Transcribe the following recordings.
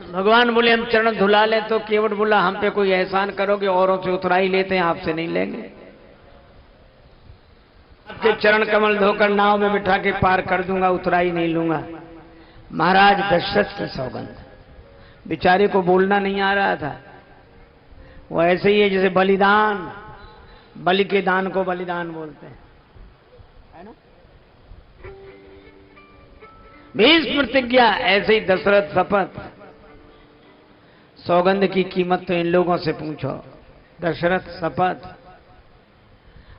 भगवान बोले हम चरण धुला ले, तो केवट बोला हम पे कोई एहसान करोगे, औरों से उतरा ही लेते हैं, आपसे नहीं लेंगे। आपके चरण कमल धोकर नाव में बिठा के पार कर दूंगा, उतरा ही नहीं लूंगा। महाराज दशरथ की सौगंध, बेचारे को बोलना नहीं आ रहा था। वो ऐसे ही है जैसे बलिदान, बलि के दान को बलिदान बोलते हैं, है ना। भीष्म प्रतिज्ञा, ऐसे ही दशरथ शपथ। सौगंध की कीमत तो इन लोगों से पूछो। दशरथ शपथ,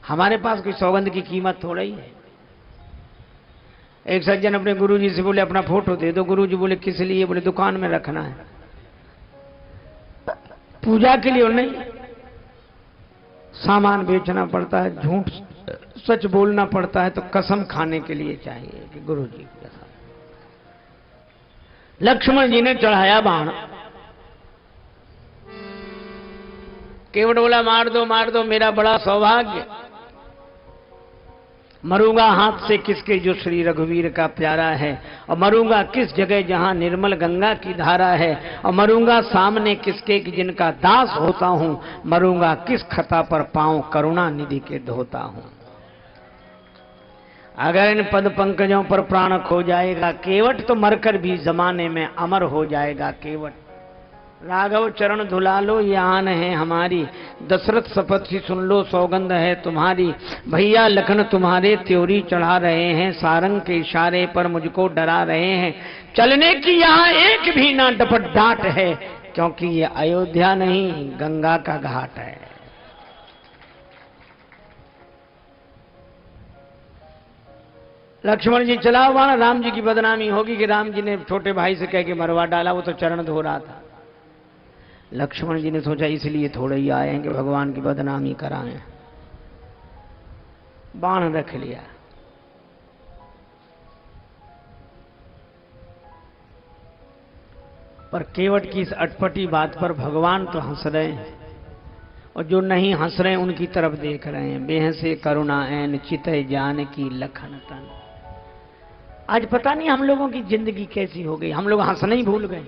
हमारे पास कोई सौगंध की कीमत थोड़ा ही है। एक सज्जन अपने गुरुजी से बोले अपना फोटो दे दो। गुरुजी बोले किस लिए? बोले दुकान में रखना है, पूजा के लिए नहीं, सामान बेचना पड़ता है, झूठ सच बोलना पड़ता है, तो कसम खाने के लिए चाहिए कि गुरुजी के साथ। लक्ष्मण जी ने चढ़ाया बाण, केवट बोला मार दो मेरा बड़ा सौभाग्य, मरूंगा हाथ से किसके जो श्री रघुवीर का प्यारा है, और मरूंगा किस जगह जहां निर्मल गंगा की धारा है, और मरूंगा सामने किसके जिनका दास होता हूं, मरूंगा किस खता पर पांव करुणा निधि के धोता हूं। अगर इन पद पंकजों पर प्राण खो जाएगा केवट, तो मरकर भी जमाने में अमर हो जाएगा केवट। राघव चरण धुला लो, ये आन है हमारी, दशरथ शपथ की सुन लो, सौगंध है तुम्हारी। भैया लखन तुम्हारे त्योरी चढ़ा रहे हैं, सारंग के इशारे पर मुझको डरा रहे हैं। चलने की यहाँ एक भी ना डपट डांट है, क्योंकि ये अयोध्या नहीं गंगा का घाट है। लक्ष्मण जी चलाओ बाण, राम जी की बदनामी होगी कि राम जी ने छोटे भाई से कह के मरवा डाला, वो तो चरण धो रहा था। लक्ष्मण जी ने सोचा इसलिए थोड़े ही आए हैं कि भगवान की बदनामी कराएं, बाण रख लिया। पर केवट की इस अटपटी बात पर भगवान तो हंस रहे हैं, और जो नहीं हंस रहे हैं उनकी तरफ देख रहे हैं। बेहसे करुणा ऐन चितय जान की लखन तन। आज पता नहीं हम लोगों की जिंदगी कैसी हो गई, हम लोग हंसना ही भूल गए।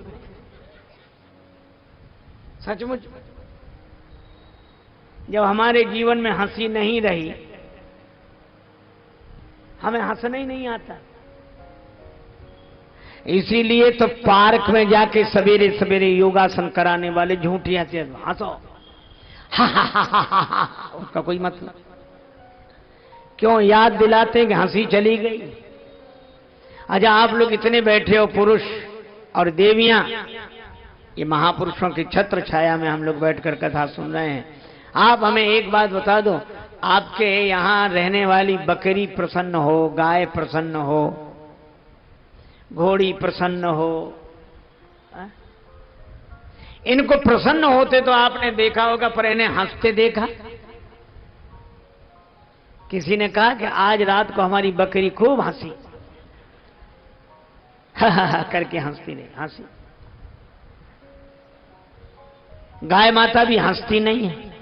सचमुच जब हमारे जीवन में हंसी नहीं रही, हमें हंसना ही नहीं आता। इसीलिए तो पार्क में जाके सवेरे सवेरे योगासन कराने वाले झूठी हंसी, हंसो हा हा हा हा हा, उसका कोई मतलब क्यों? याद दिलाते कि हंसी चली गई। अच्छा आप लोग इतने बैठे हो, पुरुष और देवियां, ये महापुरुषों की छत्र छाया में हम लोग बैठकर कथा सुन रहे हैं। आप हमें एक बात बता दो, आपके यहां रहने वाली बकरी प्रसन्न हो, गाय प्रसन्न हो, घोड़ी प्रसन्न हो, इनको प्रसन्न होते तो आपने देखा होगा, पर इन्हें हंसते देखा? किसी ने कहा कि आज रात को हमारी बकरी खूब हंसी, हा करके हंसती नहीं, हंसी। गाय माता भी हंसती नहीं है।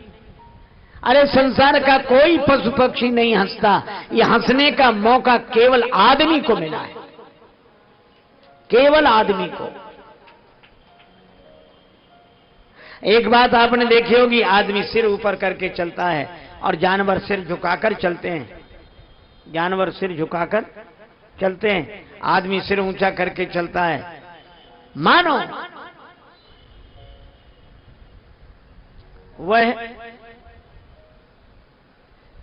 अरे संसार का कोई पशु पक्षी नहीं हंसता, ये हंसने का मौका केवल आदमी को मिला है, केवल आदमी को। एक बात आपने देखी होगी, आदमी सिर ऊपर करके चलता है और जानवर सिर झुकाकर चलते हैं। जानवर सिर झुकाकर चलते हैं, आदमी सिर ऊंचा करके चलता है। मानो वह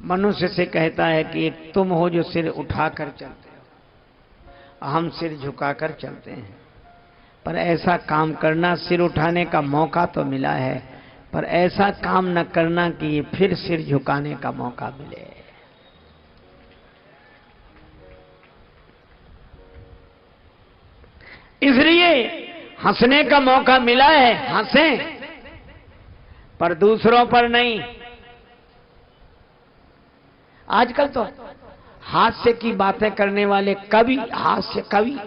मनुष्य से कहता है कि एक तुम हो जो सिर उठाकर चलते हो, हम सिर झुकाकर चलते हैं। पर ऐसा काम करना, सिर उठाने का मौका तो मिला है, पर ऐसा काम न करना कि ये फिर सिर झुकाने का मौका मिले। इसलिए हंसने का मौका मिला है, हंसें, पर दूसरों पर नहीं। आजकल तो हास्य की बातें करने वाले कवि, हास्य कवि,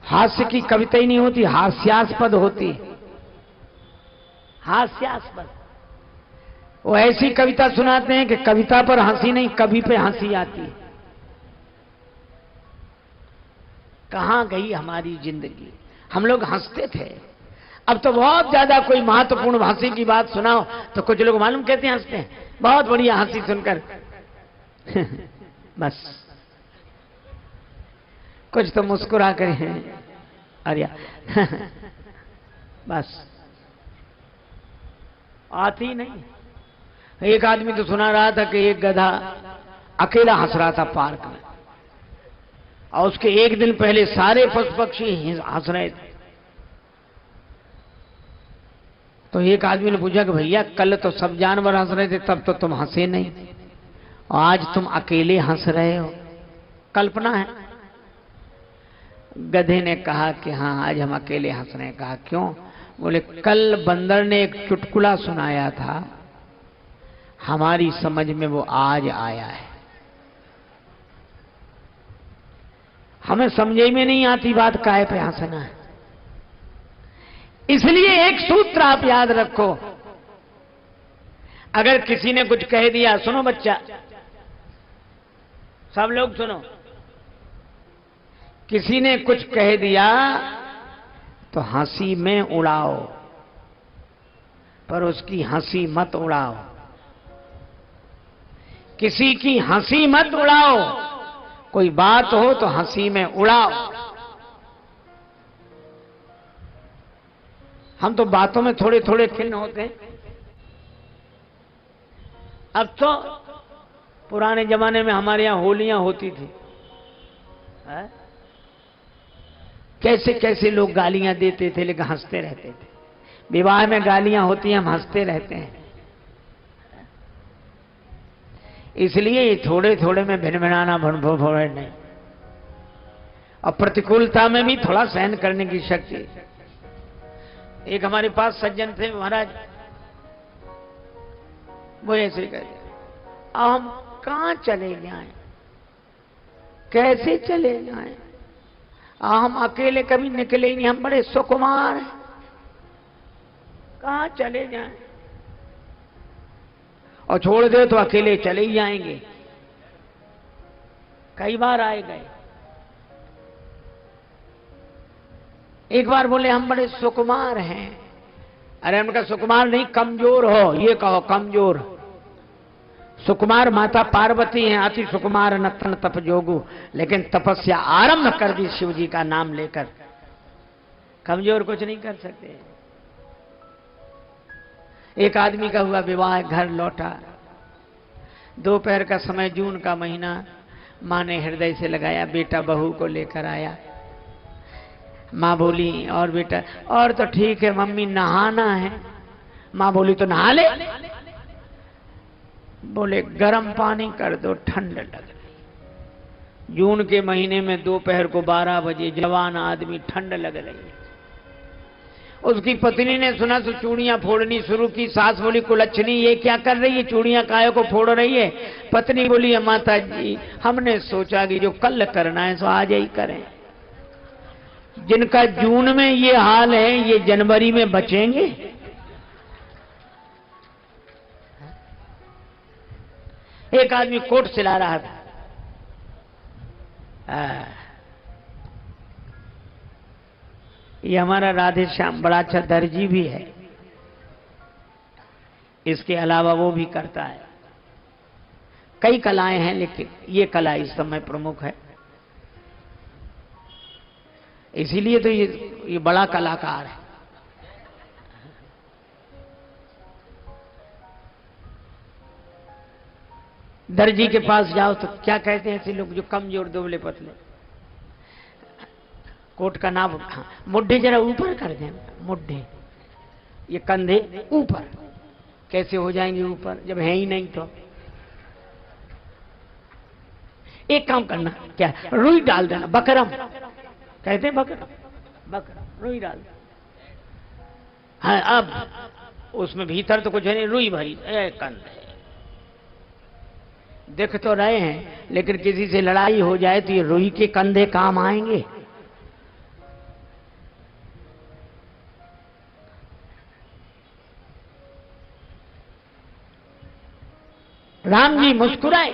हास्य की कविता ही नहीं होती, हास्यास्पद होती, हास्यास्पद। वो ऐसी कविता सुनाते हैं कि कविता पर हंसी नहीं, कवि पे हंसी आती है। कहां गई हमारी जिंदगी? हम लोग हंसते थे। अब तो बहुत ज्यादा कोई महत्वपूर्ण हंसी की बात सुनाओ तो कुछ लोग मालूम कहते हैं हंसते हैं, बहुत बढ़िया हंसी सुनकर बस कुछ तो मुस्कुरा कर हैं अरे बस आती नहीं। एक आदमी तो सुना रहा था कि एक गधा अकेला हंस रहा था पार्क में, और उसके एक दिन पहले सारे पशु पक्षी हंस रहे थे। तो एक आदमी ने पूछा कि भैया कल तो सब जानवर हंस रहे थे, तब तो तुम हंसे नहीं, और आज तुम अकेले हंस रहे हो, कल्पना है? गधे ने कहा कि हाँ आज हम अकेले हंस रहे हैं। कहा क्यों? बोले कल बंदर ने एक चुटकुला सुनाया था, हमारी समझ में वो आज आया है। हमें समझे में नहीं आती बात, काहे पे हंसना है। इसलिए एक सूत्र आप याद रखो, अगर किसी ने कुछ कह दिया, सुनो बच्चा, सब लोग सुनो, किसी ने कुछ कह दिया तो हंसी में उड़ाओ, पर उसकी हंसी मत उड़ाओ। किसी की हंसी मत उड़ाओ, कोई बात हो तो हंसी में उड़ाओ। हम तो बातों में थोड़े थोड़े खिन्न होते हैं। अब तो पुराने जमाने में हमारे यहां होलियां होती थी, कैसे कैसे लोग गालियां देते थे लेकिन हंसते रहते थे। विवाह में गालियां होती हैं, हम हंसते रहते हैं। इसलिए थोड़े थोड़े में भिनभिनाना भोड़ नहीं, और प्रतिकूलता में भी थोड़ा सहन करने की शक्ति। एक हमारे पास सज्जन थे महाराज, वो ऐसे कहते हम कहां चले जाएं, कैसे चले जाएं, हम अकेले कभी निकले ही नहीं, हम बड़े सुकुमार हैं, कहां चले जाएं, और छोड़ दे तो अकेले चले ही जाएंगे। कई बार आए गए। एक बार बोले हम बड़े सुकुमार हैं। अरे उनका सुकुमार नहीं, कमजोर हो, ये कहो कमजोर। सुकुमार माता पार्वती हैं, अति सुकुमार नतन तप जोगु, लेकिन तपस्या आरंभ कर दी शिव जी का नाम लेकर। कमजोर कुछ नहीं कर सकते। एक आदमी का हुआ विवाह, घर लौटा, दोपहर का समय, जून का महीना, मां ने हृदय से लगाया, बेटा बहू को लेकर आया। मां बोली और बेटा, और तो ठीक है मम्मी, नहाना है। मां बोली तो नहा ले। बोले गर्म पानी कर दो, ठंड लग रही। जून के महीने में दोपहर को 12 बजे जवान आदमी, ठंड लग रही है। उसकी पत्नी ने सुना तो चूड़ियां फोड़नी शुरू की। सास बोली कुलच्छनी ये क्या कर रही है, चूड़ियां काहे को फोड़ रही है? पत्नी बोली माता जी हमने सोचा कि जो कल करना है सो आज ही करें। जिनका जून में ये हाल है ये जनवरी में बचेंगे? एक आदमी कोट सिला रहा था, ये हमारा राधे श्याम बड़ा अच्छा दर्जी भी है, इसके अलावा वो भी करता है। कई कलाएं हैं लेकिन ये कला इस समय प्रमुख है, इसीलिए तो ये बड़ा कलाकार है। दर्जी के पास जाओ तो क्या कहते हैं ऐसे लोग जो कमजोर दुबले पतले, कोट का नाम, हाँ, मुड्ढे जरा ऊपर कर दें, मुड्ढे, ये कंधे ऊपर। कैसे हो जाएंगे ऊपर जब है ही नहीं? तो एक काम करना, क्या रुई डाल देना, बकरम कहते हैं, बकरम रुई डाल देना। हाँ, अब उसमें भीतर तो कुछ है नहीं, रुई भरी, कंधे दिख तो रहे हैं, लेकिन किसी से लड़ाई हो जाए तो ये रुई के कंधे काम आएंगे? राम जी मुस्कुराए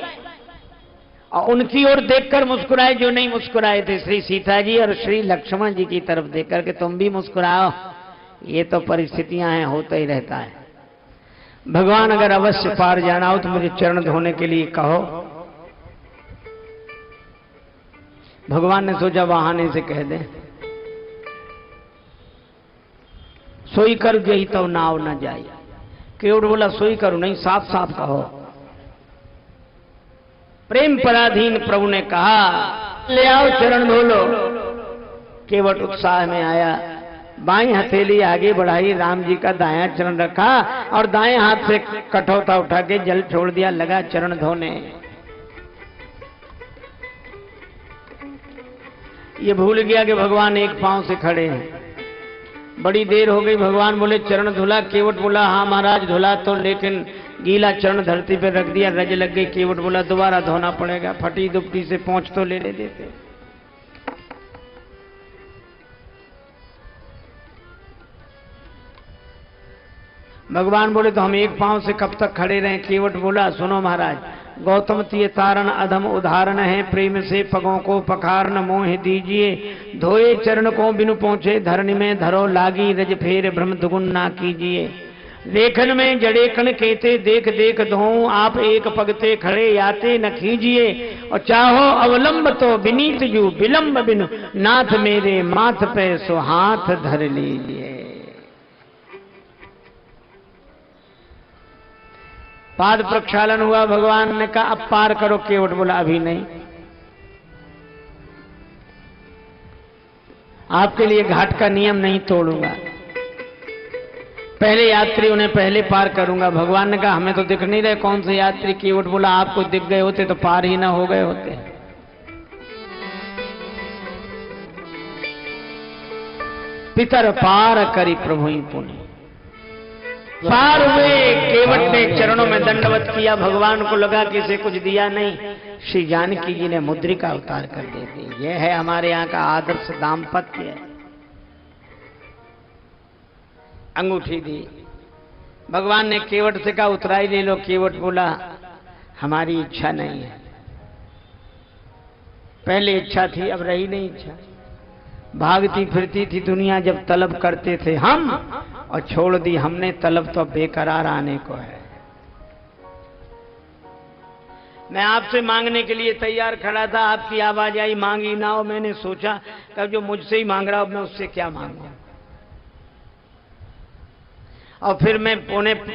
और उनकी ओर देखकर मुस्कुराए जो नहीं मुस्कुराए थे, श्री सीता जी और श्री लक्ष्मण जी की तरफ देखकर के तुम भी मुस्कुराओ। ये तो परिस्थितियां हैं, होता ही रहता है। भगवान अगर अवश्य पार जाना हो तो मुझे चरण धोने के लिए कहो। भगवान ने सोचा वाहने से कह दे, सोई कर गई तो नाव न जाए। केवट बोला सोई करो नहीं, साफ साफ कहो। प्रेम पराधीन प्रभु ने कहा ले आओ चरण धो लो। केवट उत्साह में आया, बाईं हथेली आगे बढ़ाई, राम जी का दायां चरण रखा और दाएं हाथ से कठौता उठा के जल छोड़ दिया, लगा चरण धोने। ये भूल गया कि भगवान एक पांव से खड़े हैं। बड़ी देर हो गई, भगवान बोले चरण धुला। केवट बोला हाँ महाराज धुला तो, लेकिन गीला चरण धरती पर रख दिया, रज लग गई। केवट बोला दोबारा धोना पड़ेगा, फटी दुपटी से पहुंच तो ले देते। भगवान बोले तो हम एक पांव से कब तक खड़े रहे। केवट बोला सुनो महाराज, गौतम तीय तारण अधम उदाहरण है, प्रेम से पगों को पखारन मोह दीजिए, धोए चरण को बिनु पहुंचे धरणी में धरो लागी, रज फेर भ्रम दुगुन ना कीजिए। लेखन में जड़े कण कहते देख देख धोऊं, आप एक पगते खड़े याते न कीजिए, और चाहो अवलंब तो विनीत जू विलंब बिनु, नाथ मेरे माथ पे सो हाथ धर लीजिए। पाद प्रक्षालन हुआ, भगवान ने कहा अब पार करो। केवट बोला अभी नहीं, आपके लिए घाट का नियम नहीं तोड़ूंगा, पहले यात्री उन्हें पहले पार करूंगा। भगवान ने कहा हमें तो दिख नहीं रहे कौन से यात्री। केवट बोला आपको दिख गए होते तो पार ही ना हो गए होते। पितर पार करी प्रभु ही पुण्य। पार हुए, केवट ने चरणों में दंडवत किया। भगवान को लगा कि इसे कुछ दिया नहीं। श्री जानकी जी ने मुद्रिका उतार कर दे दी। यह है हमारे यहाँ का आदर्श दाम्पत्य। अंगूठी दी। भगवान ने केवट से कहा उतराई ले लो। केवट बोला हमारी इच्छा नहीं है, पहले इच्छा थी अब रही नहीं इच्छा। भागती फिरती थी दुनिया जब तलब करते थे हम, और छोड़ दी हमने तलब तो बेकरार आने को है। मैं आपसे मांगने के लिए तैयार खड़ा था, आपकी आवाज आई मांगी ना हो। मैंने सोचा कि जो मुझसे ही मांग रहा हूं मैं उससे क्या मांगू, और फिर मैं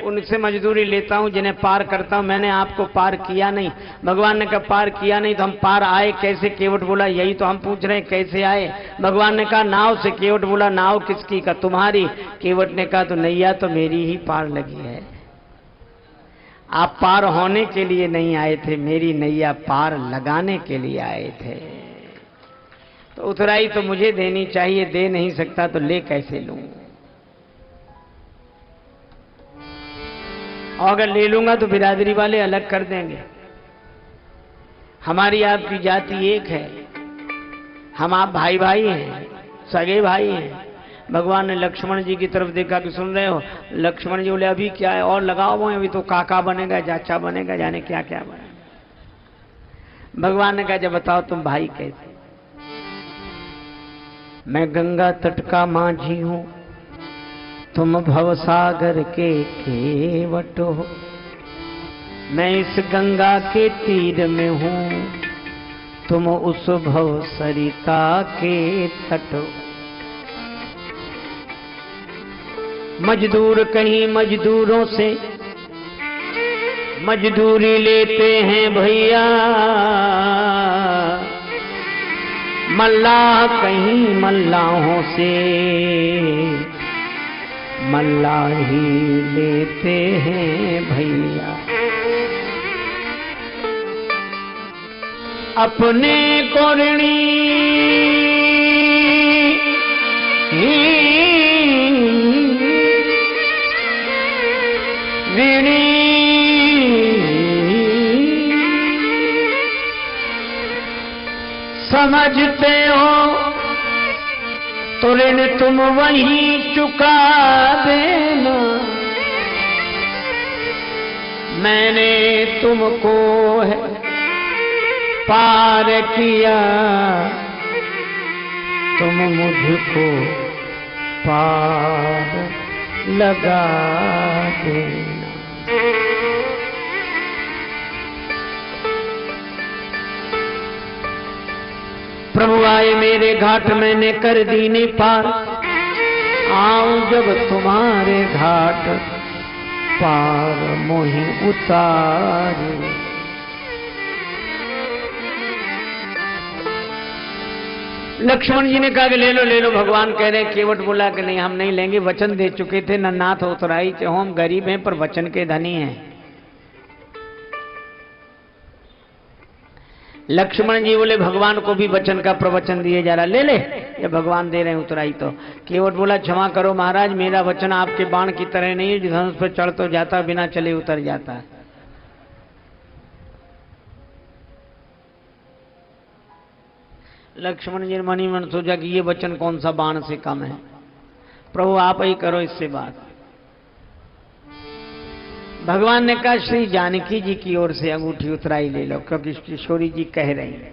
उनसे मजदूरी लेता हूं जिन्हें पार करता हूं। मैंने आपको पार किया नहीं। भगवान ने कहा पार किया नहीं तो हम पार आए कैसे। केवट बोला यही तो हम पूछ रहे हैं कैसे आए। भगवान ने कहा नाव से। केवट बोला नाव किसकी का तुम्हारी। केवट ने कहा तो नैया तो मेरी ही पार लगी है, आप पार होने के लिए नहीं आए थे, मेरी नैया पार लगाने के लिए आए थे। तो उतराई तो मुझे देनी चाहिए, दे नहीं सकता तो ले कैसे लूं, और अगर ले लूंगा तो बिरादरी वाले अलग कर देंगे। हमारी आपकी जाति एक है, हम आप भाई भाई हैं, सगे भाई हैं। भगवान ने लक्ष्मण जी की तरफ देखा कि सुन रहे हो। लक्ष्मण जी बोले अभी क्या है और लगाओ वो, अभी तो काका बनेगा, चाचा बनेगा, जाने क्या क्या बनेगा। भगवान ने कहा जब बताओ तुम भाई कैसे। मैं गंगा तट का माझी हूं, तुम भवसागर के केवट हो। मैं इस गंगा के तीर में हूं, तुम उस भव सरिता के तट हो। मजदूर कहीं मजदूरों से मजदूरी लेते हैं भैया, मल्लाह कहीं मल्लाहों से मल्लाही लेते हैं भैया। अपने को ऋणी ऋणी समझते हो तो ऋण तुम वहीं चुका देना। मैंने तुमको है पार किया, तुम मुझको पार लगा देना। प्रभु आए मेरे घाट, मैंने कर दीने पार, आऊं जब तुम्हारे घाट, पार मोहि उतारे। लक्ष्मण जी ने कहा कि ले लो। भगवान कह रहे, केवट बोला कि नहीं, हम नहीं लेंगे, वचन दे चुके थे, न नाथ उतराई चे, हम गरीब हैं पर वचन के धनी हैं। लक्ष्मण जी बोले, भगवान को भी वचन का प्रवचन दिए जा रहा, ले ये भगवान दे रहे हैं उतराई तो। केवट बोला, क्षमा करो महाराज, मेरा वचन आपके बाण की तरह नहीं है, जो धनुष पर चढ़ तो जाता, बिना चले उतर जाता है। लक्ष्मण जी ने मनी मन सोचा कि ये वचन कौन सा बाण से कम है, प्रभु आप ही करो इससे बात। भगवान ने कहा, श्री जानकी जी की ओर से अंगूठी उतराई ले लो, क्योंकि किशोरी जी कह रही है।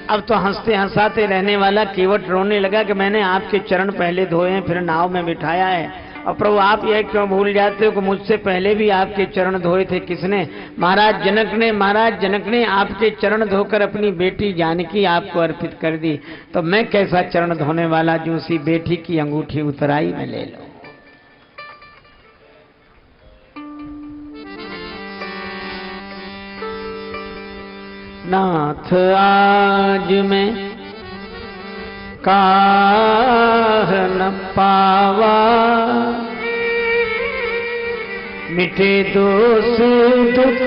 अब तो हंसते हंसाते रहने वाला केवट रोने लगा कि मैंने आपके चरण पहले धोए हैं, फिर नाव में बिठाया है, और प्रभु आप यह क्यों भूल जाते हो कि मुझसे पहले भी आपके चरण धोए थे। किसने? महाराज जनक ने आपके चरण धोकर अपनी बेटी जानकी आपको अर्पित कर दी, तो मैं कैसा चरण धोने वाला जो उसी बेटी की अंगूठी उतराई में ले लो। नाथ आज मैं काह न पावा, मिटे दोष दुख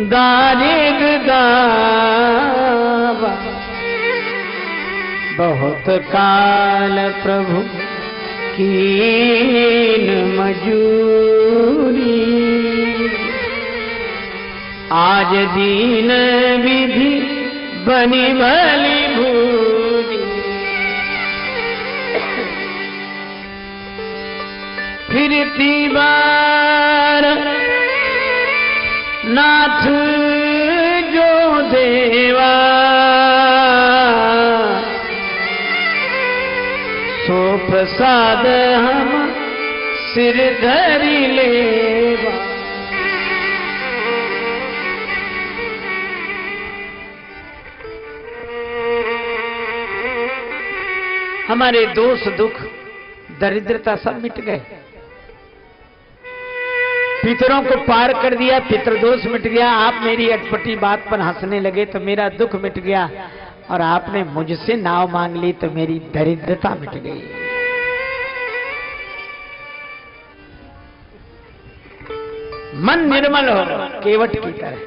दारिद दावा, बहुत काल प्रभु कीन मजूरी, आज दीन विधि बनी भली भूरी, फिरती बार नाथ जो देवा, सो प्रसाद हम सिर धरी लेवा। हमारे दोष दुख दरिद्रता सब मिट गए, पितरों को पार कर दिया, पितृदोष मिट गया। आप मेरी अटपटी बात पर हंसने लगे तो मेरा दुख मिट गया, और आपने मुझसे नाव मांग ली तो मेरी दरिद्रता मिट गई। मन निर्मल हो केवट की तरह।